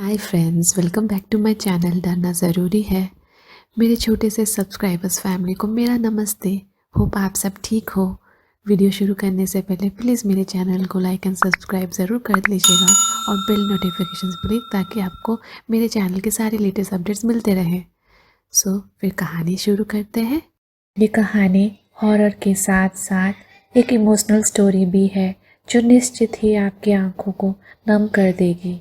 Hi friends, welcome back to my channel डरना ज़रूरी है। मेरे छोटे से सब्सक्राइबर्स फैमिली को मेरा नमस्ते। होप आप सब ठीक हो। वीडियो शुरू करने से पहले प्लीज़ मेरे चैनल को लाइक एंड सब्सक्राइब ज़रूर कर लीजिएगा और बेल नोटिफिकेशंस प्लीज़, ताकि आपको मेरे चैनल के सारे लेटेस्ट अपडेट्स मिलते रहें। सो फिर कहानी शुरू करते हैं। ये कहानी हॉरर के साथ साथ एक इमोशनल स्टोरी भी है, जो निश्चित ही आपकी आंखों को नम कर देगी।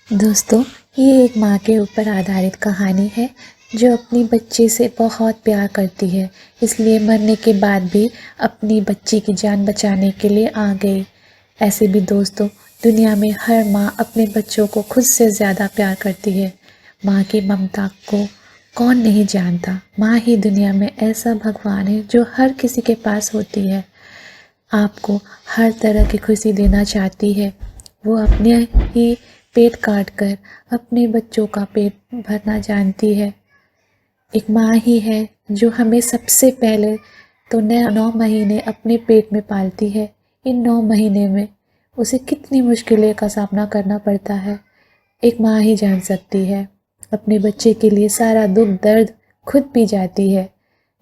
दोस्तों, ये एक माँ के ऊपर आधारित कहानी है जो अपनी बच्ची से बहुत प्यार करती है, इसलिए मरने के बाद भी अपनी बच्ची की जान बचाने के लिए आ गई। ऐसे भी दोस्तों, दुनिया में हर माँ अपने बच्चों को खुद से ज़्यादा प्यार करती है। माँ की ममता को कौन नहीं जानता। माँ ही दुनिया में ऐसा भगवान है जो हर किसी के पास होती है। आपको हर तरह की खुशी देना चाहती है। वो अपने ही पेट काट कर अपने बच्चों का पेट भरना जानती है। एक माँ ही है जो हमें सबसे पहले तो 9 महीने अपने पेट में पालती है। इन 9 महीने में उसे कितनी मुश्किलें का सामना करना पड़ता है, एक माँ ही जान सकती है। अपने बच्चे के लिए सारा दुख दर्द खुद पी जाती है।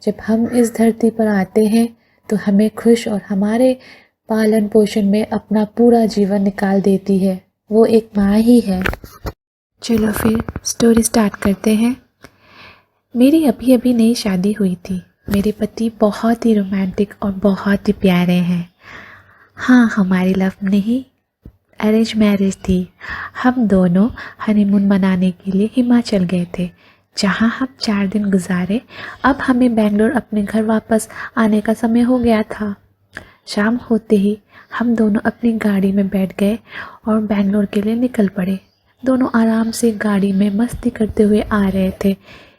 जब हम इस धरती पर आते हैं तो हमें खुश और हमारे पालन पोषण में अपना पूरा जीवन निकाल देती है। वो एक माँ ही है। चलो फिर स्टोरी स्टार्ट करते हैं। मेरी अभी अभी नई शादी हुई थी। मेरे पति बहुत ही रोमांटिक और बहुत ही प्यारे हैं। हाँ, हमारी लव नहीं अरेंज मैरिज थी। हम दोनों हनीमून मनाने के लिए हिमाचल गए थे, जहाँ हम 4 दिन गुजारे। अब हमें बेंगलोर अपने घर वापस आने का समय हो गया था। शाम होते ही हम दोनों अपनी गाड़ी में बैठ गए और बेंगलोर के लिए निकल पड़े। दोनों आराम से गाड़ी में मस्ती करते हुए आ रहे थे।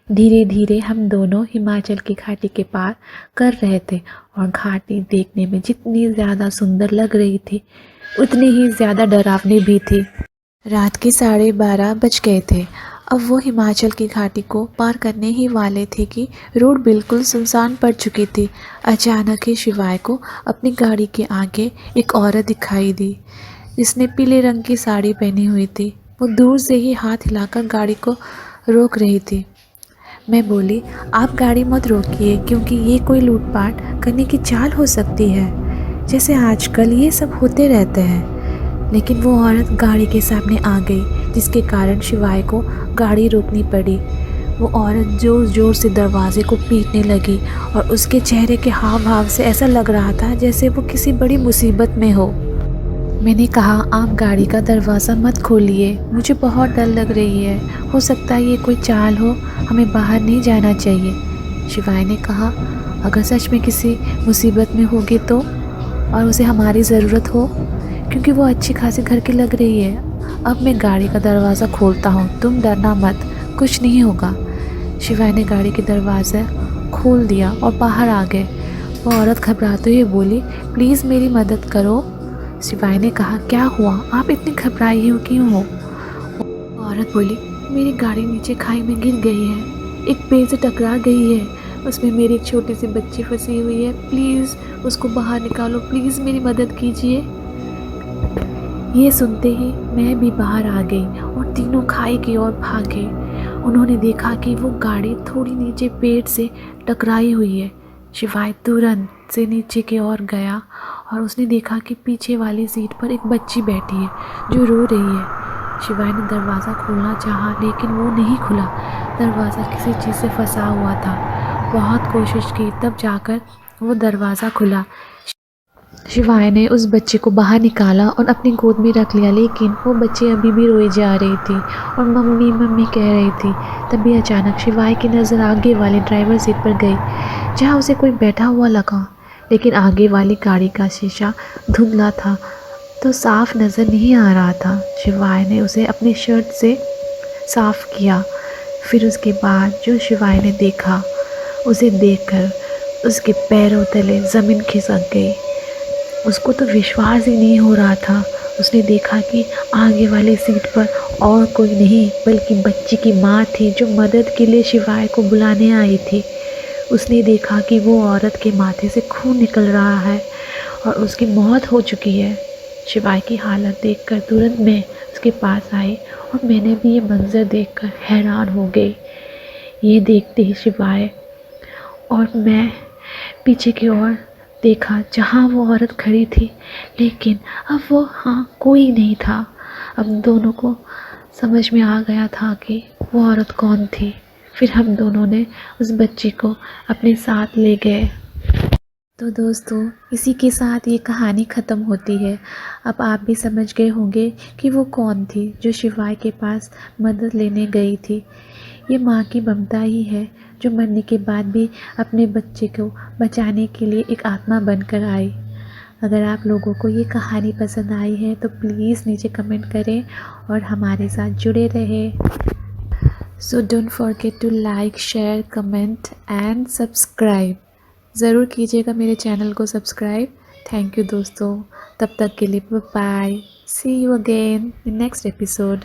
धीरे धीरे हम दोनों हिमाचल की घाटी के पार कर रहे थे और घाटी देखने में जितनी ज़्यादा सुंदर लग रही थी, उतनी ही ज़्यादा डरावनी भी थी। रात के 12:30 बज गए थे। अब वो हिमाचल की घाटी को पार करने ही वाले थे कि रोड बिल्कुल सुनसान पड़ चुकी थी। अचानक ही शिवाय को अपनी गाड़ी के आगे एक औरत दिखाई दी, जिसने पीले रंग की साड़ी पहनी हुई थी। वो दूर से ही हाथ हिलाकर गाड़ी को रोक रही थी। मैं बोली, आप गाड़ी मत रोकिए, क्योंकि ये कोई लूटपाट करने की चाल हो सकती है, जैसे आजकल ये सब होते रहते हैं। लेकिन वो औरत गाड़ी के सामने आ गई, जिसके कारण शिवाय को गाड़ी रोकनी पड़ी। वो औरत जोर जोर से दरवाजे को पीटने लगी और उसके चेहरे के हाव भाव से ऐसा लग रहा था जैसे वो किसी बड़ी मुसीबत में हो। मैंने कहा, आप गाड़ी का दरवाज़ा मत खोलिए, मुझे बहुत डर लग रही है। हो सकता है ये कोई चाल हो, हमें बाहर नहीं जाना चाहिए। शिवाय ने कहा, अगर सच में किसी मुसीबत में होगी तो, और उसे हमारी ज़रूरत हो, क्योंकि वो अच्छी खासी घर की लग रही है। अब मैं गाड़ी का दरवाज़ा खोलता हूँ, तुम डरना मत, कुछ नहीं होगा। शिवाय ने गाड़ी के दरवाज़ा खोल दिया और बाहर आ गए। वो औरत घबराते हुए बोली, प्लीज़ मेरी मदद करो। शिवाय ने कहा, क्या हुआ, आप इतनी घबराई हो क्यों हो? औरत बोली, मेरी गाड़ी नीचे खाई में गिर गई है, एक पेड़ से टकरा गई है, उसमें मेरी एक छोटी सी बच्ची फंसी हुई है, प्लीज़ उसको बाहर निकालो, प्लीज़ मेरी मदद कीजिए। ये सुनते ही मैं भी बाहर आ गई और तीनों खाई की ओर भागे। उन्होंने देखा कि वो गाड़ी थोड़ी नीचे पेड़ से टकराई हुई है। शिवाय तुरंत से नीचे की ओर गया और उसने देखा कि पीछे वाली सीट पर एक बच्ची बैठी है जो रो रही है। शिवाय ने दरवाज़ा खोलना चाहा, लेकिन वो नहीं खुला। दरवाज़ा किसी चीज़ से फंसा हुआ था। बहुत कोशिश की, तब जाकर वो दरवाज़ा खुला। शिवाय ने उस बच्चे को बाहर निकाला और अपनी गोद में रख लिया, लेकिन वो बच्ची अभी भी रोई जा रही थी और मम्मी मम्मी कह रही थी। तभी अचानक शिवाय की नज़र आगे वाले ड्राइवर सीट पर गई, जहाँ उसे कोई बैठा हुआ लगा। लेकिन आगे वाली गाड़ी का शीशा धुंधला था, तो साफ नज़र नहीं आ रहा था। शिवाय ने उसे अपनी शर्ट से साफ किया। फिर उसके बाद जो शिवाय ने देखा, उसे देखकर उसके पैरों तले ज़मीन खिसक गई। उसको तो विश्वास ही नहीं हो रहा था। उसने देखा कि आगे वाले सीट पर और कोई नहीं बल्कि बच्ची की माँ थी, जो मदद के लिए शिवाय को बुलाने आई थी। उसने देखा कि वो औरत के माथे से खून निकल रहा है और उसकी मौत हो चुकी है। शिवाय की हालत देखकर तुरंत मैं उसके पास आई और मैंने भी ये मंज़र देखकर हैरान हो गई। ये देखते ही शिवाय और मैं पीछे की ओर देखा जहाँ वो औरत खड़ी थी, लेकिन अब वो कोई नहीं था। अब दोनों को समझ में आ गया था कि वो औरत कौन थी। फिर हम दोनों ने उस बच्ची को अपने साथ ले गए। तो दोस्तों, इसी के साथ ये कहानी ख़त्म होती है। अब आप भी समझ गए होंगे कि वो कौन थी जो शिवाय के पास मदद लेने गई थी। ये माँ की ममता ही है जो मरने के बाद भी अपने बच्चे को बचाने के लिए एक आत्मा बनकर आई। अगर आप लोगों को ये कहानी पसंद आई है तो प्लीज़ नीचे कमेंट करें और हमारे साथ जुड़े रहें। So don't forget to like, share, comment and subscribe. ज़रूर कीजिएगा मेरे चैनल को सब्सक्राइब। थैंक यू दोस्तों, तब तक के लिए bye. See you again in next episode.